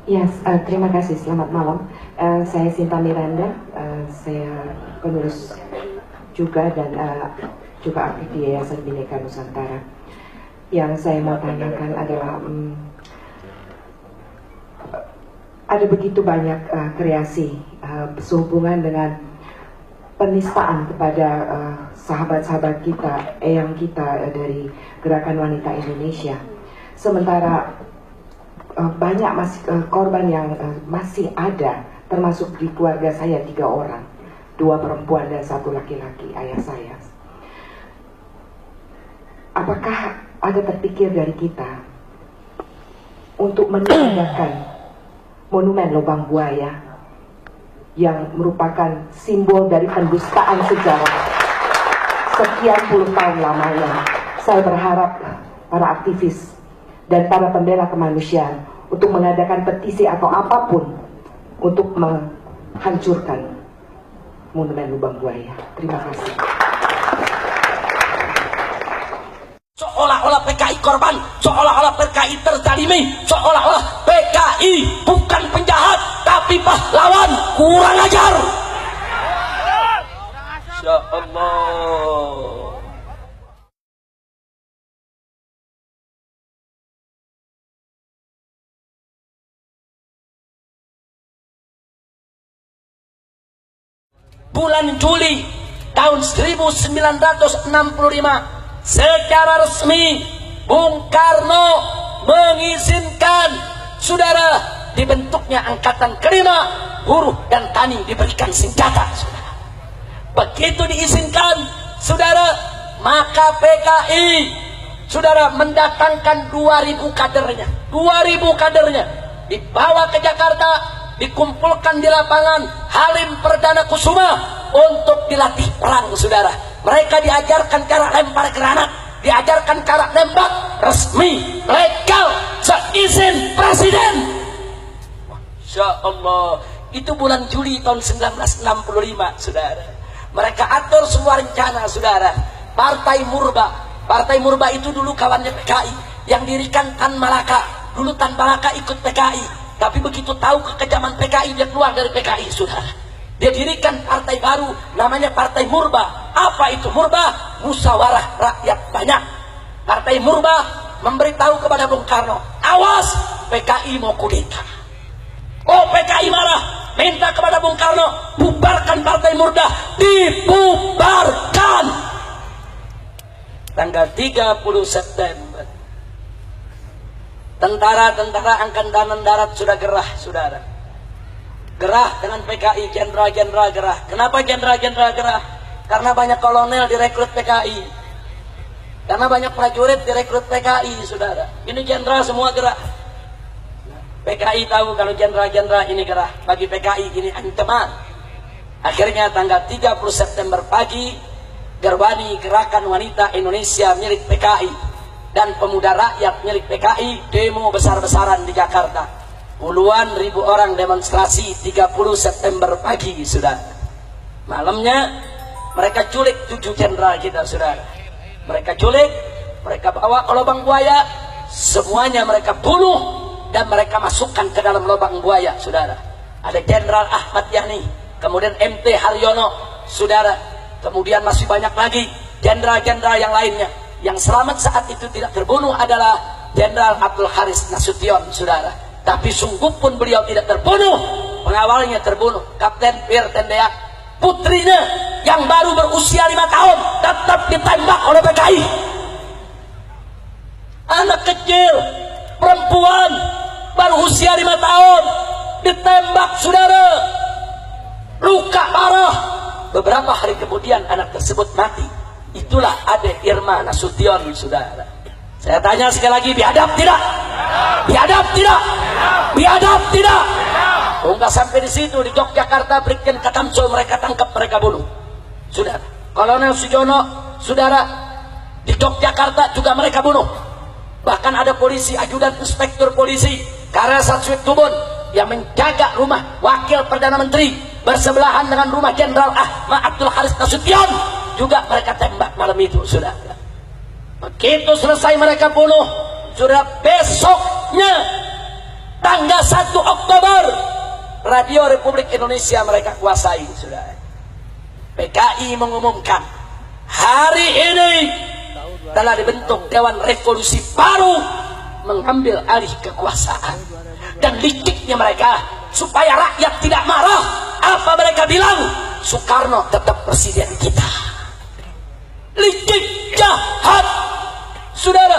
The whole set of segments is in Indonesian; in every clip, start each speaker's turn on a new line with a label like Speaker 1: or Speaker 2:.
Speaker 1: Terima kasih. Selamat malam. Saya Sinta Miranda. Saya penulis juga dan juga aktif di Yayasan Bhinneka Nusantara. Yang saya mau tanyakan adalah ada begitu banyak kreasi sehubungan dengan penistaan kepada sahabat-sahabat kita, eyang kita dari Gerakan Wanita Indonesia. Sementara banyak korban yang masih ada, termasuk di keluarga saya 3 orang, 2 perempuan dan 1 laki-laki, ayah saya. Apakah ada terpikir dari kita untuk meniadakan monumen Lubang Buaya yang merupakan simbol dari pendustaan sejarah sekian puluh tahun lamanya? Saya berharap para aktivis dan para pembela kemanusiaan untuk mengadakan petisi atau apapun untuk menghancurkan monumen Lubang Buaya. Terima kasih.
Speaker 2: Seolah-olah PKI korban, seolah-olah PKI terzalimi, seolah-olah PKI bukan penjahat tapi pahlawan. Kurang ajar. Ya Allah. Bulan Juli tahun 1965 secara resmi Bung Karno mengizinkan saudara dibentuknya angkatan kelima, buruh dan tani diberikan senjata. Saudara, begitu diizinkan saudara, maka PKI saudara mendatangkan 2.000 kadernya, 2.000 kadernya dibawa ke Jakarta, dikumpulkan di lapangan Halim Perdana Kusuma untuk dilatih perang. Saudara, mereka diajarkan cara lempar granat, diajarkan cara nembak resmi, legal, seizin presiden. Masya Allah. Itu bulan Juli tahun 1965, saudara. Mereka atur semua rencana, saudara. Partai Murba itu dulu kawannya PKI yang dirikan Tan Malaka. Dulu Tan Malaka ikut PKI, tapi begitu tahu kekejaman PKI dia keluar dari PKI, saudara. Dia dirikan partai baru namanya Partai Murba. Apa itu Murba? Musyawarah Rakyat Banyak. Partai Murba memberitahu kepada Bung Karno, awas PKI mau kudeta. Oh, PKI marah, minta kepada Bung Karno, bubarkan Partai Murba. Dibubarkan tanggal 30 September. Tentara-tentara Angkatan Darat sudah gerah, saudara. Gerah dengan PKI, jenderal-jenderal gerah. Kenapa jenderal-jenderal gerah? Karena banyak kolonel direkrut PKI. Karena banyak prajurit direkrut PKI, saudara. Ini jenderal semua gerah. PKI tahu kalau jenderal-jenderal ini gerah. Bagi PKI ini ancaman. Akhirnya tanggal 30 September pagi, Gerbani Gerakan Wanita Indonesia milik PKI dan Pemuda Rakyat milik PKI demo besar-besaran di Jakarta. Puluhan ribu orang demonstrasi 30 September pagi, saudara. Malamnya mereka culik 7 jenderal kita, saudara. Mereka culik, mereka bawa ke Lubang Buaya, semuanya mereka bunuh dan mereka masukkan ke dalam Lubang Buaya, saudara. Ada Jenderal Ahmad Yani, kemudian MT Haryono, saudara. Kemudian masih banyak lagi jenderal-jenderal yang lainnya. Yang selamat saat itu tidak terbunuh adalah Jenderal Abdul Haris Nasution, saudara. Tapi sungguh pun beliau tidak terbunuh. Pengawalnya terbunuh, Kapten Pierre Tendea. Putrinya yang baru berusia 5 tahun tetap ditembak oleh PKI. Anak kecil, perempuan baru usia 5 tahun ditembak, saudara. Luka parah. Beberapa hari kemudian anak tersebut mati. Itulah Ade Irma Nasution, saudara. Saya tanya sekali lagi, biadab tidak? Biadab tidak? Biadab tidak? Enggak sampai di situ, di Yogyakarta Brigjen Katamso mereka tangkap, mereka bunuh. Saudara, Kolonel Sujono, saudara, di Yogyakarta juga mereka bunuh. Bahkan ada polisi, ajudan inspektur polisi Karasat Tubun yang menjaga rumah Wakil Perdana Menteri bersebelahan dengan rumah Jenderal Ahmad Abdul Haris Nasution, juga mereka tembak malam itu, saudara. Begitu selesai mereka bunuh, saudara, besoknya tanggal 1 Oktober Radio Republik Indonesia mereka kuasai, sudah. PKI mengumumkan hari ini telah dibentuk Dewan Revolusi baru mengambil alih kekuasaan. Dan liciknya mereka supaya rakyat tidak marah, apa mereka bilang? Soekarno tetap presiden kita. Licik, jahat, saudara.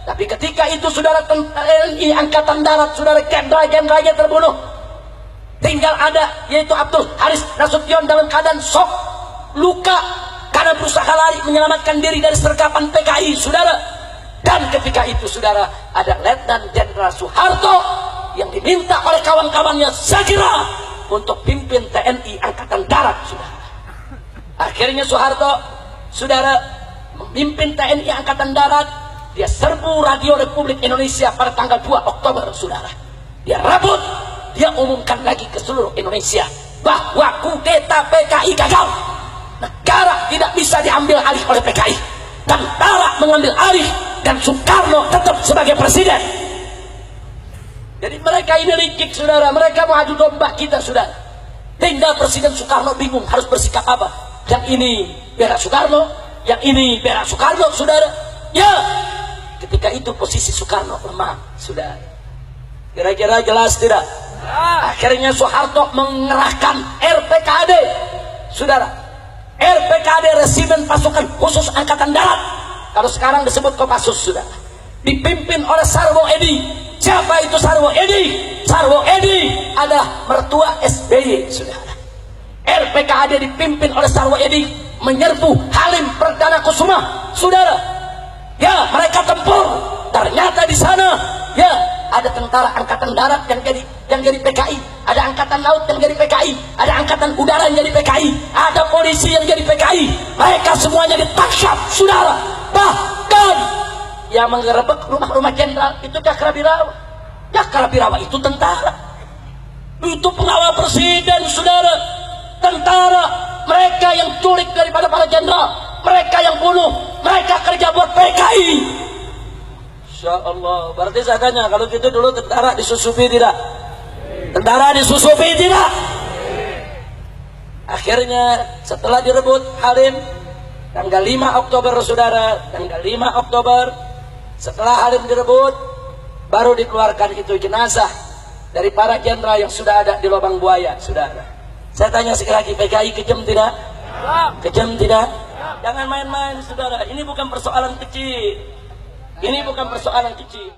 Speaker 2: Tapi ketika itu saudara TNI Angkatan Darat, saudara jenderal-jenderalnya terbunuh, tinggal ada yaitu Abdul Haris Nasution dalam keadaan shock, luka karena berusaha lari menyelamatkan diri dari sergapan PKI, saudara. Dan ketika itu saudara ada Letnan Jenderal Soeharto yang diminta oleh kawan-kawannya segera untuk pimpin TNI Angkatan Darat, saudara. Akhirnya Soeharto, saudara, memimpin TNI Angkatan Darat. Dia serbu Radio Republik Indonesia pada tanggal 2 Oktober, saudara. Dia rabut, dia umumkan lagi ke seluruh Indonesia bahwa kudeta PKI gagal. Negara tidak bisa diambil alih oleh PKI. Tentara mengambil alih dan Soekarno tetap sebagai presiden. Jadi mereka ini licik, saudara. Mereka mau adu domba kita, saudara. Tinggal Presiden Soekarno bingung harus bersikap apa. Yang ini bela Soekarno, yang ini bela Soekarno, saudara. Ya, ketika itu posisi Soekarno lemah, saudara. Kira-kira jelas tidak? Akhirnya Soeharto mengerahkan RPKD, saudara. RPKD Resimen Pasukan Khusus Angkatan Darat, kalau sekarang disebut Kopassus, saudara. Dipimpin oleh Sarwo Edi. Siapa itu Sarwo Edi? Sarwo Edi adalah mertua SBY, saudara. RPKD dipimpin oleh Sarwo Edi menyerbu Halim Perdana Kusuma, saudara. Ya, mereka tempur. Ternyata di sana ya ada tentara Angkatan Darat yang jadi PKI, ada Angkatan Laut yang jadi PKI, ada Angkatan Udara yang jadi PKI, ada polisi yang jadi PKI. Mereka semuanya ditangkap, saudara. Bahkan yang menggerebek rumah-rumah jenderal itu Cakrabirawa. Cakrabirawa itu tentara, itu pengawal presiden, saudara. Tentara, mereka yang culik daripada para jenderal, mereka yang bunuh, mereka kerja buat PKI. Insya Allah. Berarti saya tanya, kalau gitu dulu tentara disusupi tidak? Tentara disusupi tidak? Akhirnya setelah direbut Halim tanggal 5 Oktober, saudara, tanggal 5 Oktober setelah Halim direbut, baru dikeluarkan itu jenazah dari para jenderal yang sudah ada di lubang buaya, saudara. Saya tanya sekali lagi, PKI kejam tidak? Kejam tidak? Jangan main-main, saudara. Ini bukan persoalan kecil. Ini bukan persoalan kecil.